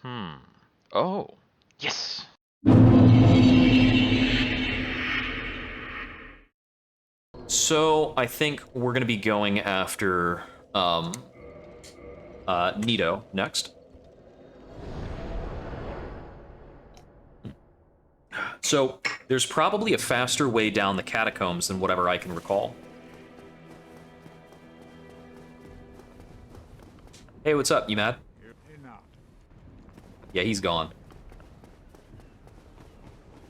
Oh, yes. So I think we're gonna be going after Nito next. So there's probably a faster way down the catacombs than whatever I can recall. Hey, what's up? You mad? Yeah, he's gone.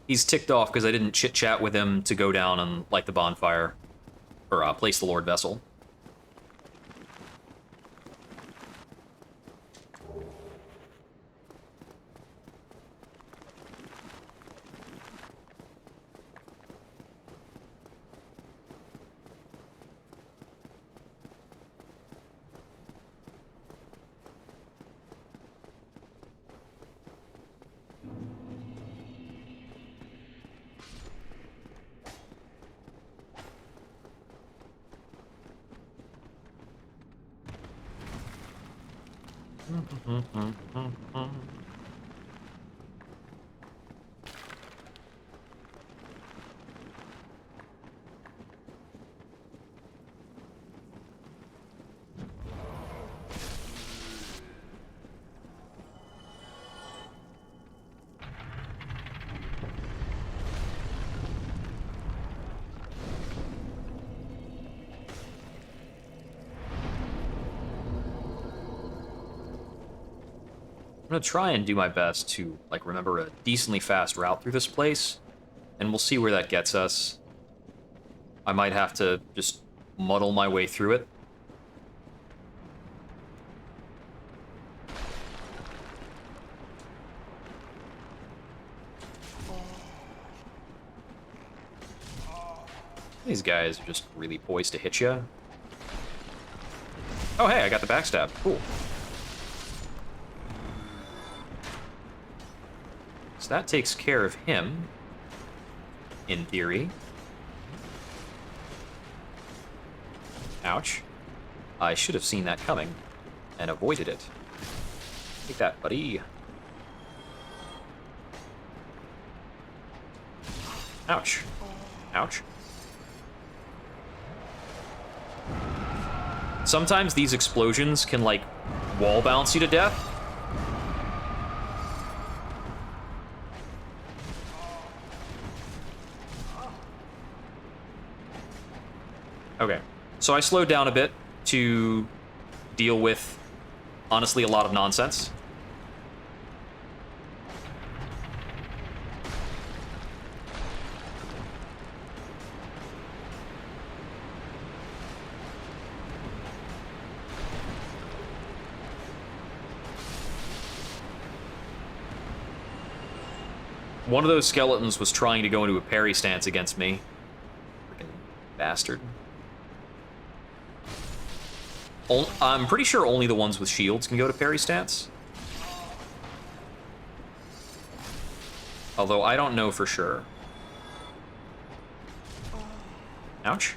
He's ticked off because I didn't chit-chat with him to go down and light the bonfire. Or place the Lord Vessel. I'm gonna try and do my best to, like, remember a decently fast route through this place, and we'll see where that gets us. I might have to just muddle my way through it. These guys are just really poised to hit you. Oh, hey, I got the backstab. Cool. So that takes care of him, in theory. Ouch. I should have seen that coming and avoided it. Take that, buddy. Ouch. Ouch. Sometimes these explosions can, like, wall bounce you to death. Okay, so I slowed down a bit to deal with, honestly, a lot of nonsense. One of those skeletons was trying to go into a parry stance against me. Freaking bastard. I'm pretty sure only the ones with shields can go to parry stance. Although I don't know for sure. Ouch.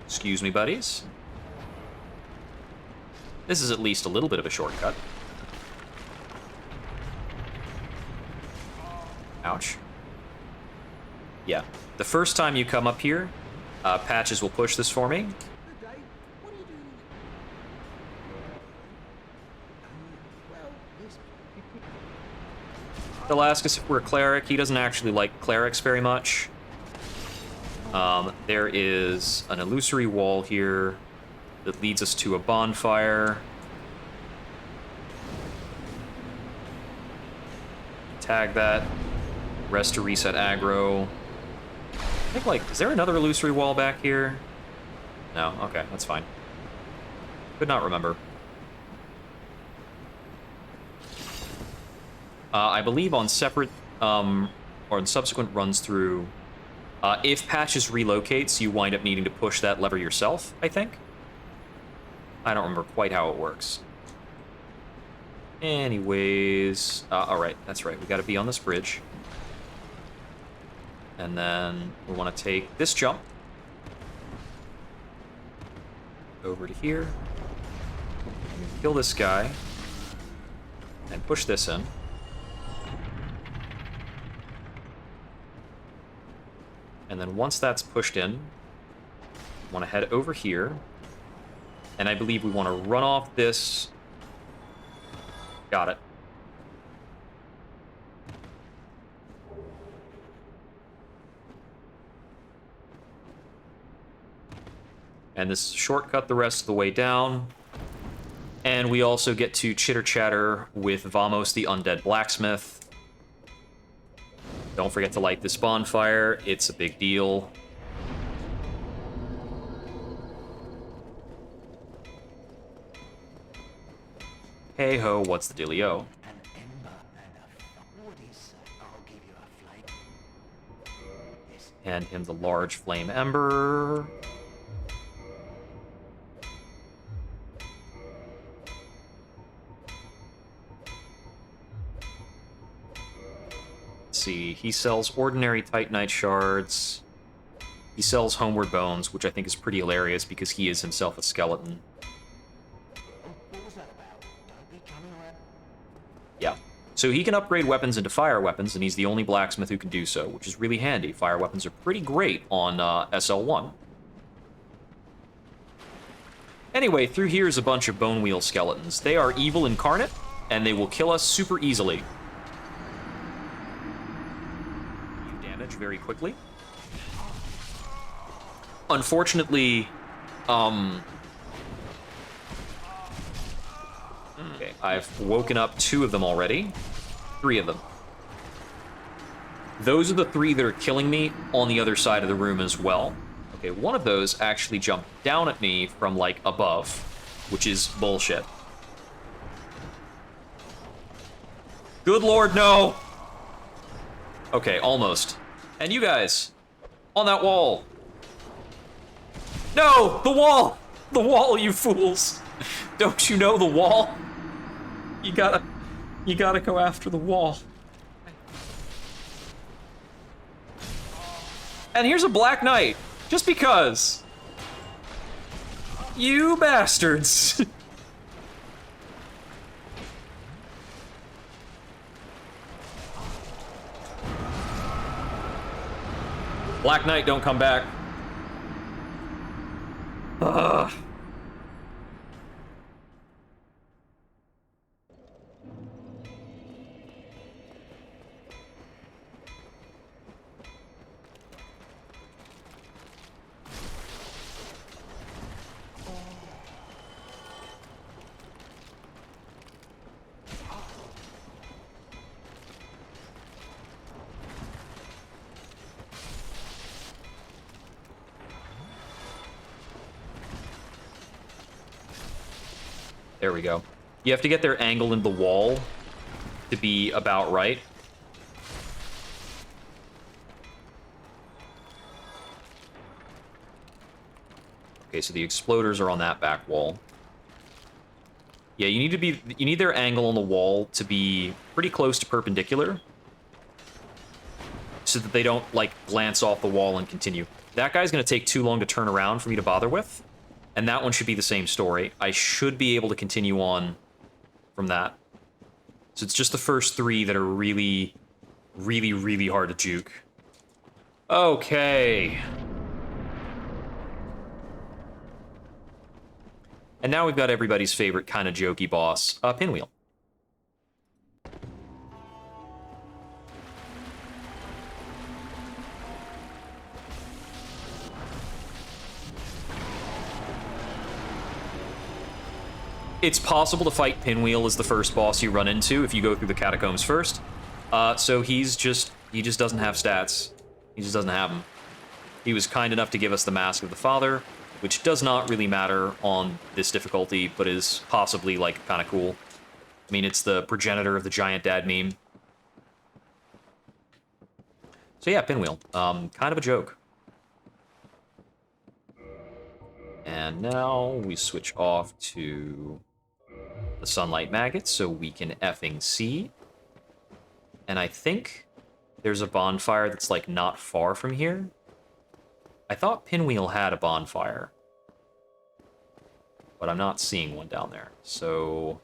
Excuse me, buddies. This is at least a little bit of a shortcut. Ouch. Yeah. The first time you come up here, Patches will push this for me. They'll ask us if we're a cleric. He doesn't actually like clerics very much. There is an illusory wall here that leads us to a bonfire. Tag that. Rest to reset aggro. I think, like, is there another illusory wall back here? No? Okay, that's fine. Could not remember. I believe on separate, or on subsequent runs through, if Patches relocates, you wind up needing to push that lever yourself, I think. I don't remember quite how it works. Anyways, alright, that's right, we gotta be on this bridge. And then we want to take this jump over to here, kill this guy, and push this in. And then once that's pushed in, we want to head over here. And I believe we want to run off this. Got it. And this shortcut the rest of the way down. And we also get to chitter-chatter with Vamos the Undead Blacksmith. Don't forget to light this bonfire. It's a big deal. Hey-ho, what's the dealio? Hand him the large flame ember. See, he sells ordinary Titanite shards. He sells Homeward Bones, which I think is pretty hilarious because he is himself a skeleton. Yeah. So he can upgrade weapons into fire weapons, and he's the only blacksmith who can do so, which is really handy. Fire weapons are pretty great on SL1. Anyway, through here is a bunch of Bonewheel skeletons. They are evil incarnate, and they will kill us super easily. Damage very quickly. Unfortunately, okay, I've woken up 2 of them already. 3 of them. Those are the 3 that are killing me on the other side of the room as well. Okay, one of those actually jumped down at me from, like, above, which is bullshit. Good lord, no! Okay, almost. And you guys, on that wall. No, the wall! The wall, you fools! Don't you know the wall? You gotta go after the wall. And here's a Black Knight, just because. You bastards. Black Knight, don't come back. Ugh. There we go. You have to get their angle in the wall to be about right. Okay, so the exploders are on that back wall. Yeah, you need their angle on the wall to be pretty close to perpendicular, so that they don't, like, glance off the wall and continue. That guy's gonna take too long to turn around for me to bother with. And that one should be the same story. I should be able to continue on from that. So it's just the first 3 that are really, really, really hard to juke. Okay. And now we've got everybody's favorite kind of jokey boss, Pinwheel. It's possible to fight Pinwheel as the first boss you run into if you go through the Catacombs first. So he just doesn't have stats. He just doesn't have them. He was kind enough to give us the Mask of the Father, which does not really matter on this difficulty, but is possibly, like, kind of cool. I mean, it's the progenitor of the Giant Dad meme. So yeah, Pinwheel. Kind of a joke. And now we switch off to the Sunlight Maggots so we can effing see. And I think there's a bonfire that's, like, not far from here. I thought Pinwheel had a bonfire, but I'm not seeing one down there. So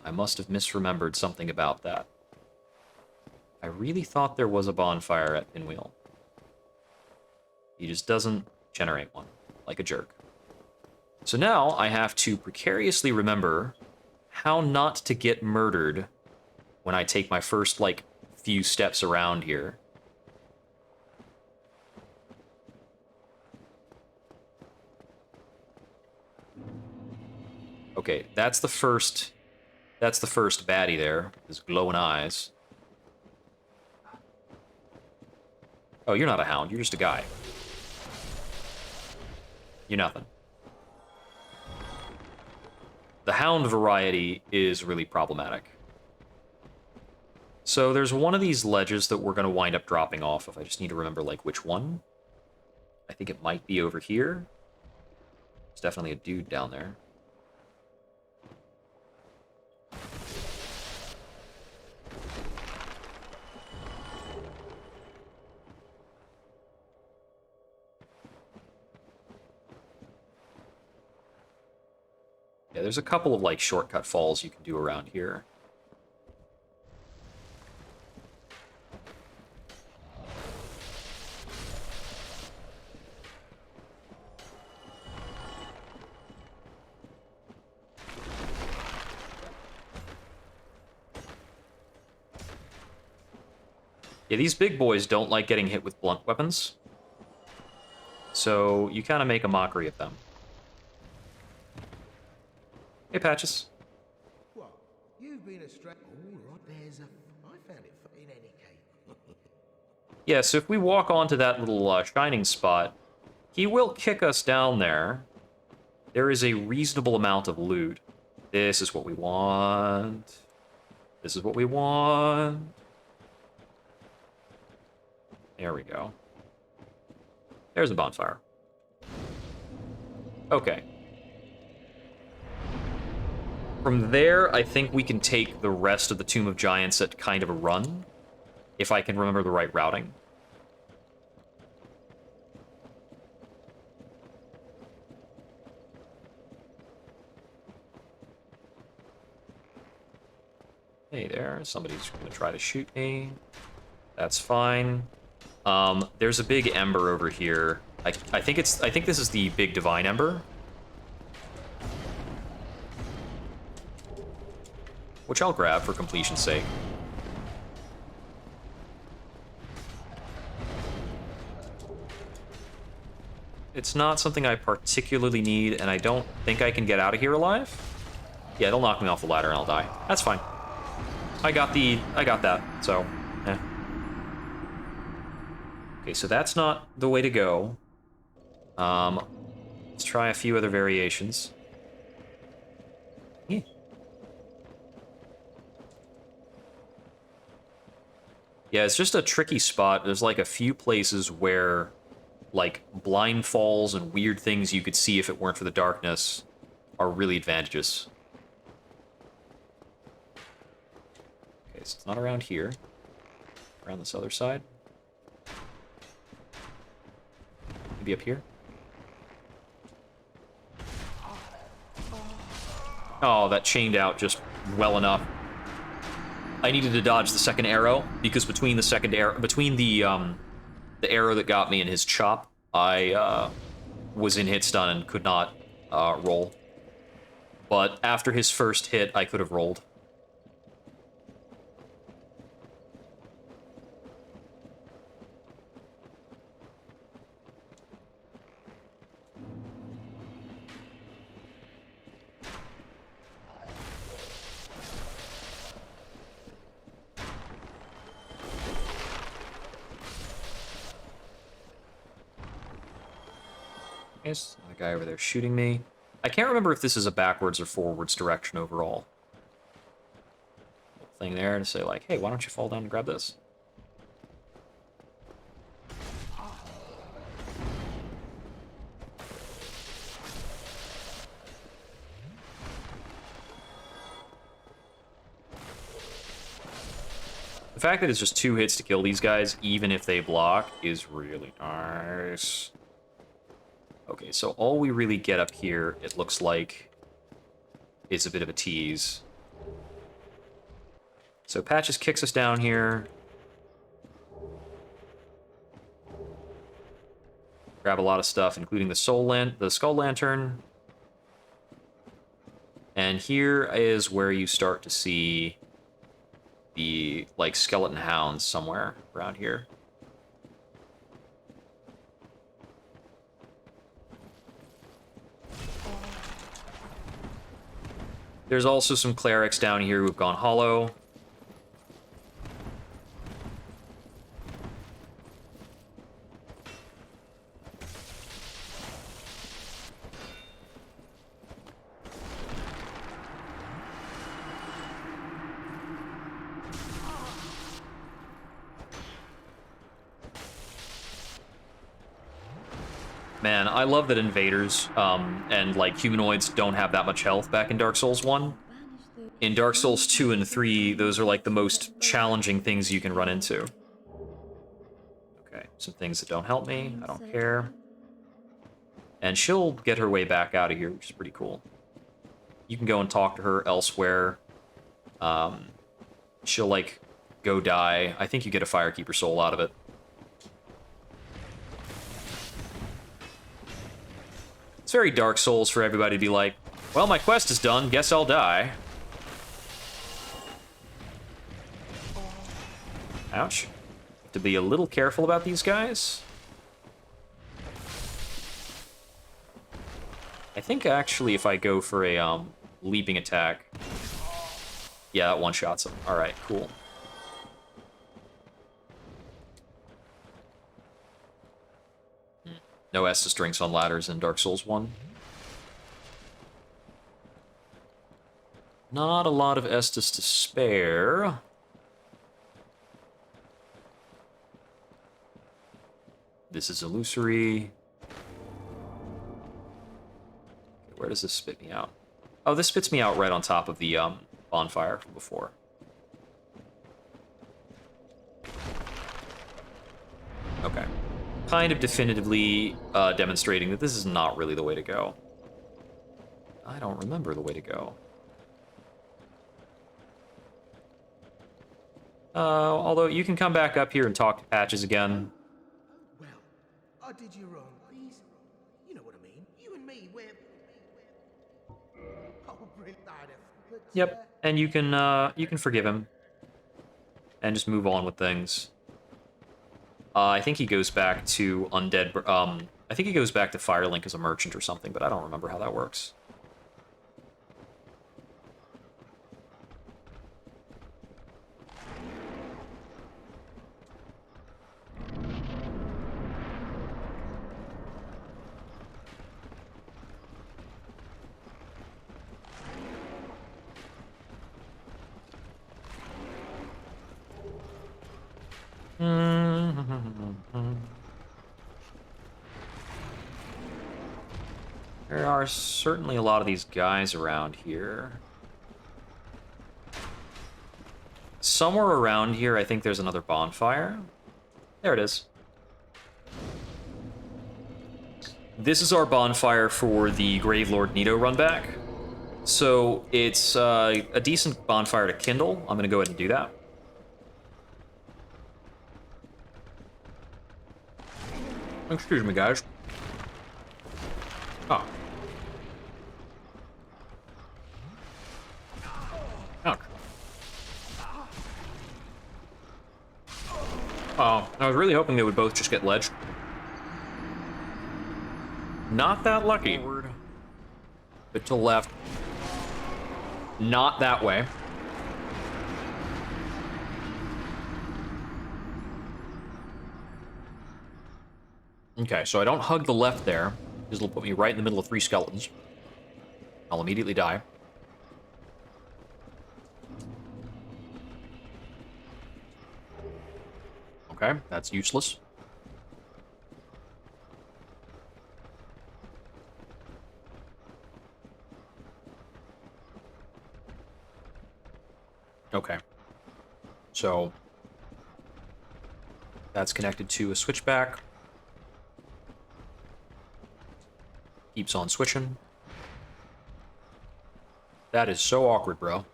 I must have misremembered something about that. I really thought there was a bonfire at Pinwheel. He just doesn't generate one, like a jerk. So now I have to precariously remember how not to get murdered when I take my first, like, few steps around here. Okay, that's the first baddie there, his glowing eyes. Oh, you're not a hound, you're just a guy. You're nothing. The hound variety is really problematic. So there's one of these ledges that we're going to wind up dropping off of. I just need to remember, like, which one. I think it might be over here. There's definitely a dude down there. Yeah, there's a couple of, like, shortcut falls you can do around here. Yeah, these big boys don't like getting hit with blunt weapons. So you kind of make a mockery of them. Hey, Patches. What? You've been a stray. Oh, right, there's a. I found it in any case. Yeah, so if we walk onto that little shining spot, he will kick us down there. There is a reasonable amount of loot. This is what we want. This is what we want. There we go. There's a bonfire. Okay. From there, I think we can take the rest of the Tomb of Giants at kind of a run, if I can remember the right routing. Hey there, somebody's gonna try to shoot me. That's fine. There's a big ember over here. I think this is the big divine ember. Which I'll grab for completion's sake. It's not something I particularly need, and I don't think I can get out of here alive. Yeah, they'll knock me off the ladder and I'll die. That's fine. I got that, so, eh. Okay, so that's not the way to go. Let's try a few other variations. Yeah. Yeah, it's just a tricky spot. There's like a few places where like blind falls and weird things you could see if it weren't for the darkness are really advantageous. Okay, so it's not around here. Around this other side. Maybe up here. Oh, that chained out just well enough. I needed to dodge the second arrow because between the arrow that got me and his chop, I was in hit stun and could not roll. But after his first hit, I could have rolled. There's another guy over there shooting me. I can't remember if this is a backwards or forwards direction overall. Little thing there to say like, hey, why don't you fall down and grab this? The fact that it's just 2 hits to kill these guys, even if they block, is really nice. Okay, so all we really get up here, it looks like, is a bit of a tease. So Patches kicks us down here. Grab a lot of stuff, including the Skull Lantern. And here is where you start to see the, like, skeleton hounds somewhere around here. There's also some clerics down here who've gone hollow. Man, I love that invaders and like humanoids don't have that much health back in Dark Souls 1. In Dark Souls 2 and 3, those are like the most challenging things you can run into. Okay, some things that don't help me, I don't care. And she'll get her way back out of here, which is pretty cool. You can go and talk to her elsewhere. She'll like go die. I think you get a Firekeeper soul out of it. It's very Dark Souls for everybody to be like, well, my quest is done, guess I'll die. Ouch. Have to be a little careful about these guys. I think actually if I go for a leaping attack... Yeah, that one-shots him. Alright, cool. No Estus drinks on ladders in Dark Souls 1. Not a lot of Estus to spare. This is illusory. Where does this spit me out? Oh, this spits me out right on top of the bonfire from before. Okay. Kind of definitively demonstrating that this is not really the way to go. I don't remember the way to go. Although you can come back up here and talk to Patches again. Well, I did you wrong. Please, you know what I mean. You and me, we're... Oh, really? But, Yep, and you can forgive him and just move on with things. I think he goes back to Undead... I think he goes back to Firelink as a merchant or something, but I don't remember how that works. There are certainly a lot of these guys around here. Somewhere around here, I think there's another bonfire. There it is. This is our bonfire for the Gravelord Nito run back. So it's a decent bonfire to kindle. I'm going to go ahead and do that. Excuse me, guys. Oh. Ouch. Oh, I was really hoping they would both just get ledged. Not that lucky. Forward. Bit to the left. Not that way. Okay, so I don't hug the left there, because it'll put me right in the middle of 3 skeletons. I'll immediately die. Okay, that's useless. Okay. So that's connected to a switchback. Keeps on switching. That is so awkward, bro.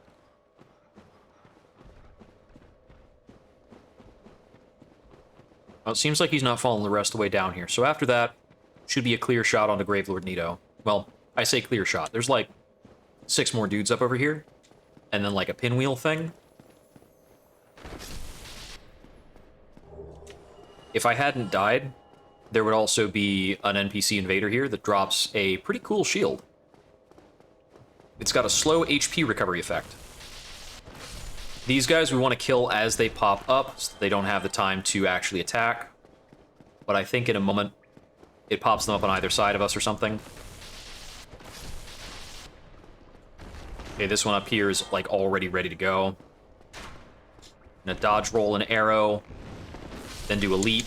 Well, it seems like he's not following the rest of the way down here. So after that, should be a clear shot onto Gravelord Nito. Well, I say clear shot. There's like 6 more dudes up over here. And then like a pinwheel thing. If I hadn't died, there would also be an NPC invader here that drops a pretty cool shield. It's got a slow HP recovery effect. These guys we want to kill as they pop up, so they don't have the time to actually attack. But I think in a moment, it pops them up on either side of us or something. Okay, this one up here is like already ready to go. Gonna dodge roll an arrow, then do a leap,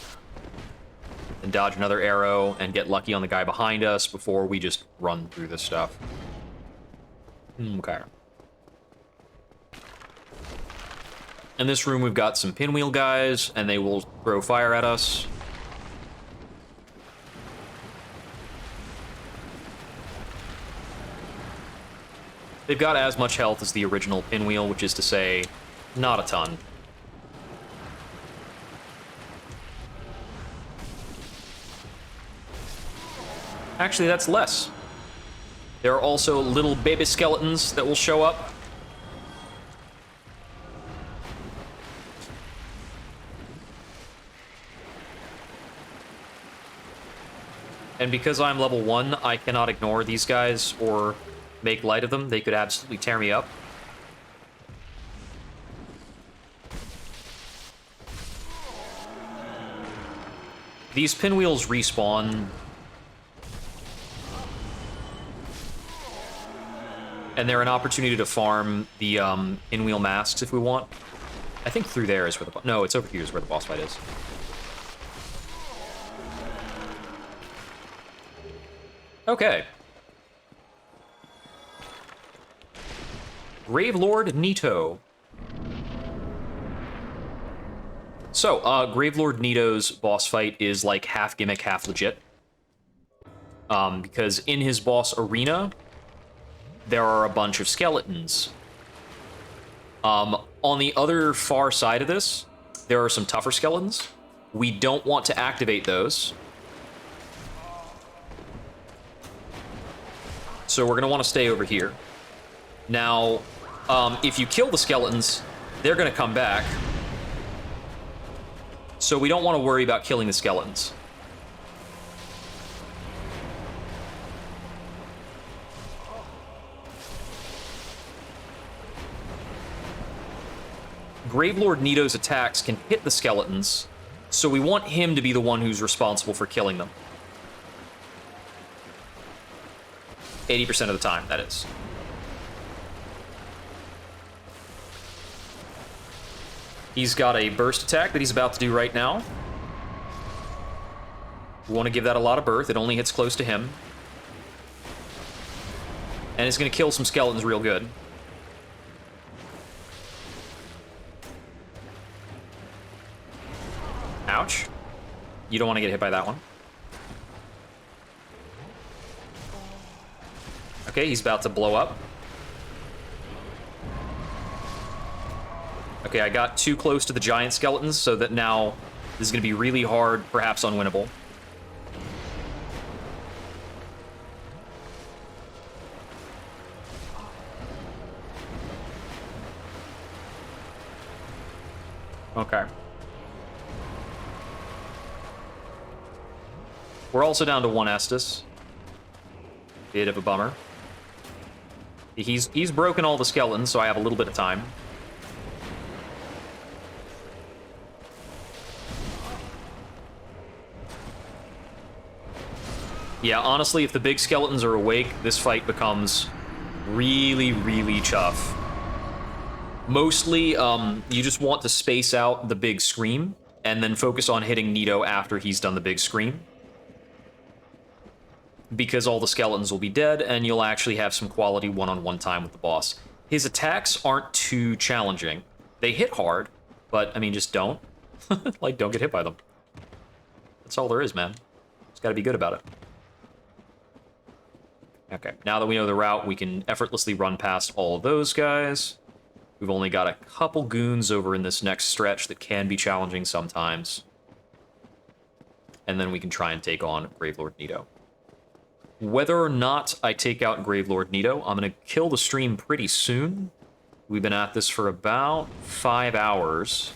then dodge another arrow, and get lucky on the guy behind us before we just run through this stuff. Okay. In this room, we've got some pinwheel guys, and they will throw fire at us. They've got as much health as the original pinwheel, which is to say, not a ton. Actually, that's less. There are also little baby skeletons that will show up. And because I'm level 1, I cannot ignore these guys or make light of them. They could absolutely tear me up. These pinwheels respawn. And they're an opportunity to farm the pinwheel masks if we want. I think through there is where the... No, it's over here is where the boss fight is. Okay. Gravelord Nito. So, Gravelord Nito's boss fight is like half gimmick, half legit. Because in his boss arena, there are a bunch of skeletons. On the other far side of this, there are some tougher skeletons. We don't want to activate those. So we're going to want to stay over here. Now, if you kill the skeletons, they're going to come back. So we don't want to worry about killing the skeletons. Gravelord Nito's attacks can hit the skeletons, so we want him to be the one who's responsible for killing them. 80% of the time, that is. He's got a burst attack that he's about to do right now. We want to give that a lot of birth. It only hits close to him. And it's going to kill some skeletons real good. Ouch. You don't want to get hit by that one. Okay, he's about to blow up. Okay, I got too close to the giant skeletons, so that now this is going to be really hard, perhaps unwinnable. Okay. We're also down to 1 Estus. Bit of a bummer. He's broken all the skeletons, so I have a little bit of time. Yeah, honestly, if the big skeletons are awake, this fight becomes really, really tough. Mostly, you just want to space out the big scream, and then focus on hitting Nito after he's done the big scream. Because all the skeletons will be dead, and you'll actually have some quality one-on-one time with the boss. His attacks aren't too challenging. They hit hard, but, I mean, just don't. Like, don't get hit by them. That's all there is, man. Just gotta be good about it. Okay, now that we know the route, we can effortlessly run past all of those guys. We've only got a couple goons over in this next stretch that can be challenging sometimes. and then we can try and take on Gravelord Nito. Whether or not I take out Gravelord Nito, I'm going to kill the stream pretty soon. We've been at this for about 5 hours,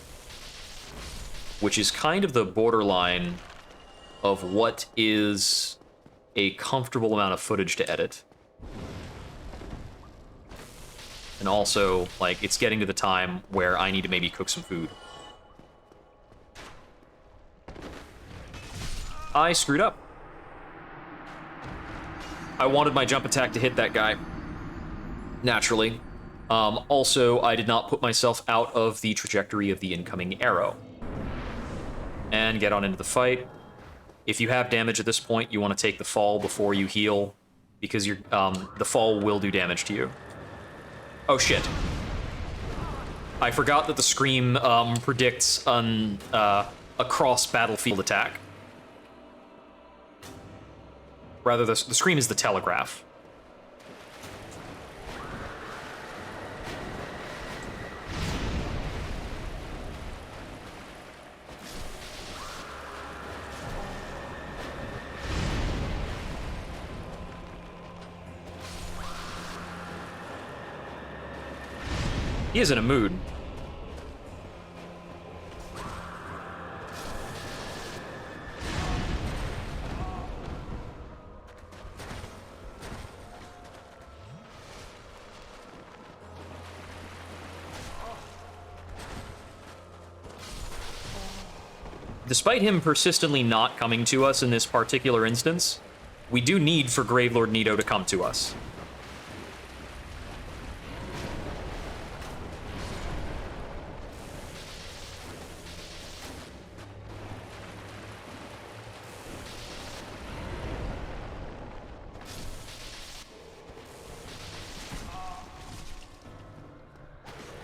which is kind of the borderline of what is a comfortable amount of footage to edit. And also, like, it's getting to the time where I need to maybe cook some food. I screwed up. I wanted my jump attack to hit that guy. Naturally. Also, I did not put myself out of the trajectory of the incoming arrow. And get on into the fight. If you have damage at this point, you want to take the fall before you heal, because the fall will do damage to you. Oh shit. I forgot that the Scream predicts a cross-battlefield attack. Rather, the Scream is the telegraph. He is in a mood. Despite him persistently not coming to us in this particular instance, we do need for Gravelord Nito to come to us.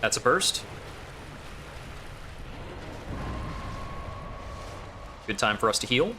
That's a burst. Good time for us to heal.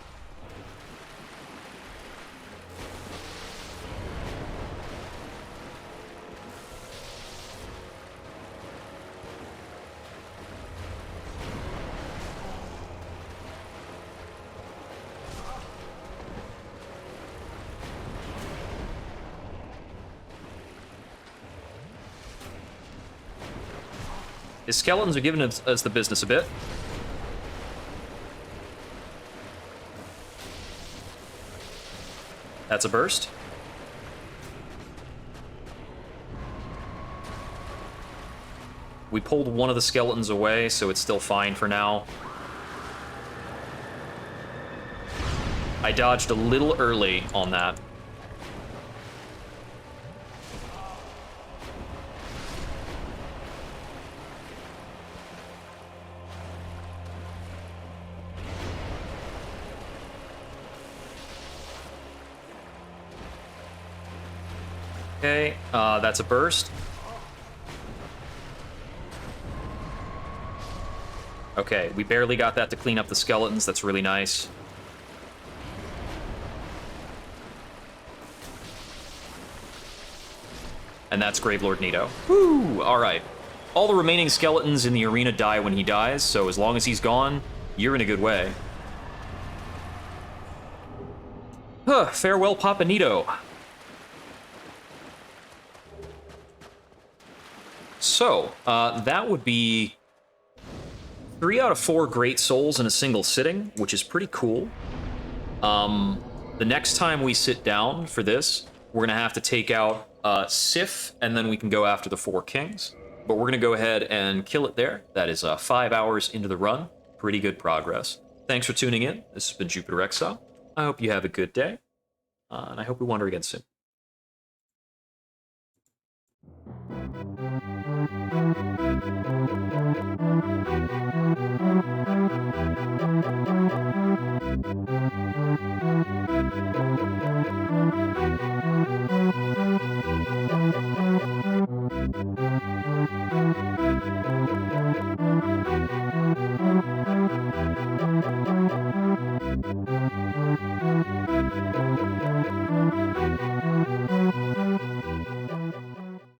His skeletons are giving us the business a bit. That's a burst. We pulled one of the skeletons away, so it's still fine for now. I dodged a little early on that. Okay, that's a burst. Okay, we barely got that to clean up the skeletons. That's really nice. And that's Gravelord Nito. Woo! Alright. All the remaining skeletons in the arena die when he dies, so as long as he's gone, you're in a good way. Huh, farewell, Papa Nito. So, that would be 3 out of 4 Great Souls in a single sitting, which is pretty cool. The next time we sit down for this, we're going to have to take out Sif, and then we can go after the 4 Kings. But we're going to go ahead and kill it there. That is 5 hours into the run. Pretty good progress. Thanks for tuning in. This has been Jupiter Exile. I hope you have a good day, and I hope we wander again soon.